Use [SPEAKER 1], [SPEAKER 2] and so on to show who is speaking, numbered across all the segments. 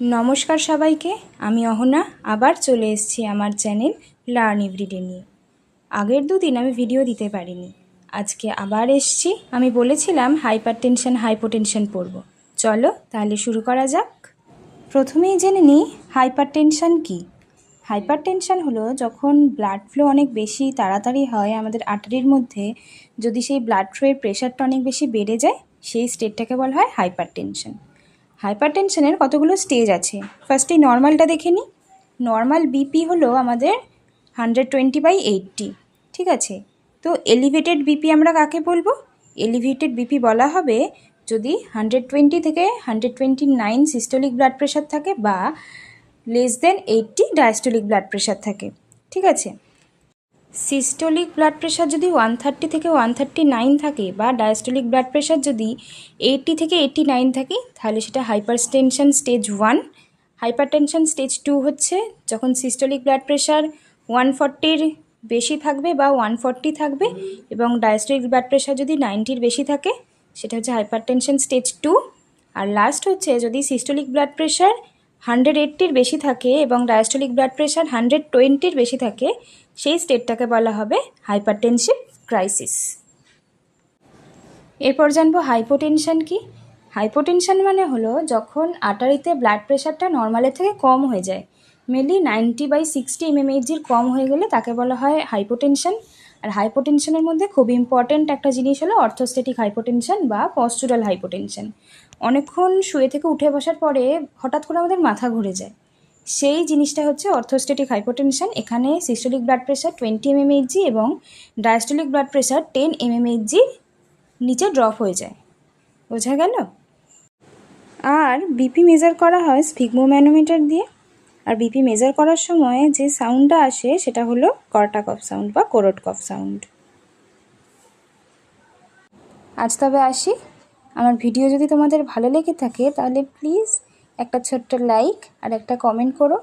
[SPEAKER 1] নমস্কার সবাইকে, আমি অহনা আবার চলে এসেছি আমার চ্যানেল লার্ন এভরিডে নিয়ে। আগের দুদিন আমি ভিডিও দিতে পারিনি, আজকে আবার এসেছি। আমি বলেছিলাম হাইপারটেনশন হাইপোটেনশন পড়ব। চলো তাহলে শুরু করা যাক। প্রথমেই জেনে নিই হাইপারটেনশন কী। হাইপারটেনশন হলো যখন ব্লাড ফ্লো অনেক বেশি তাড়াতাড়ি হয় আমাদের আর্টারির মধ্যে, যদি সেই ব্লাড ফ্লোয়ের প্রেশারটা অনেক বেশি বেড়ে যায়, সেই স্টেটটাকে বলা হয় হাইপারটেনশন। হাইপারটেনশনের কতগুলো স্টেজ আছে। ফার্স্টেই নর্মালটা দেখে নিই। নর্মাল বিপি হলো আমাদের 120/80, ঠিক আছে। তো এলিভেটেড বিপি আমরা কাকে বলবো? এলিভেটেড বিপি বলা হবে যদি 120 থেকে 129 সিস্টোলিক ব্লাড প্রেশার থাকে বা less than 80 diastolic blood pressure থাকে, ঠিক আছে। সিস্টোলিক ব্লাড প্রেশার যদি 130 থেকে 139 থাকে বা ডায়াস্টোলিক ব্লাড প্রেশার যদি 80 থেকে 89 থাকে, তাহলে সেটা হাইপারটেনশন স্টেজ 1। হাইপারটেনশন স্টেজ 2 হচ্ছে যখন সিস্টোলিক ব্লাড প্রেশার 140-র বেশি থাকবে বা 140 থাকবে এবং ডায়াস্টোলিক ব্লাড প্রেশার যদি 90-র বেশি থাকে, সেটা হচ্ছে হাইপারটেনশন স্টেজ 2। আর লাস্ট হচ্ছে যদি সিস্টোলিক ব্লাড প্রেশার 180-র বেশি থাকে এবং ডায়াস্টোলিক ব্লাড প্রেশার 120-র বেশি থাকে, সেই স্টেটটাকে বলা হবে হাইপারটেনসিভ ক্রাইসিস। এরপর জানবো হাইপোটেনশন কি। হাইপোটেনশন মানে হলো যখন আর্টারিতে ব্লাড প্রেশারটা নর্মালের থেকে কম হয়ে যায়, মেনলি 90/60 mmHg কম হয়ে গেলে তাকে বলা হয় হাইপোটেনশন। আর হাইপোটেনশনের মধ্যে খুব ইম্পর্ট্যান্ট একটা জিনিস হলো অর্থোস্ট্যাটিক হাইপোটেনশন বা পস্টুরাল হাইপোটেনশন। অনেকক্ষণ শুয়ে থেকে উঠে বসার পরে হঠাৎ করে আমাদের মাথা ঘুরে যায়, সেই জিনিসটা হচ্ছে অর্থোস্ট্যাটিক হাইপোটেনশন। এখানে সিস্টোলিক ব্লাড প্রেশার 20 mmHg এবং ডায়াস্টোলিক ব্লাড প্রেশার 10 mmHg নিচে ড্রপ হয়ে যায়। বোঝা গেল? আর বিপি মেজার করা হয় স্ফিগমোম্যানোমিটার দিয়ে। আর বিপি মেজার করার সময় যে সাউন্ডটা আসে সেটা হলো কর্টাকফ সাউন্ড বা কোরোটকফ সাউন্ড। আজ তবে আসি। আমার ভিডিও যদি তোমাদের ভালো লেগে থাকে তাহলে প্লিজ একটা ছোট্ট লাইক আর একটা কমেন্ট করো,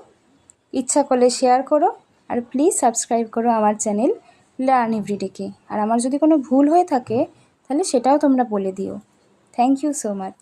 [SPEAKER 1] ইচ্ছা করলে শেয়ার করো, আর প্লিজ সাবস্ক্রাইব করো আমার চ্যানেল লার্ন এভরিডেকে। আর আমার যদি কোনো ভুল হয়ে থাকে তাহলে সেটাও তোমরা বলে দিও। Thank you so much.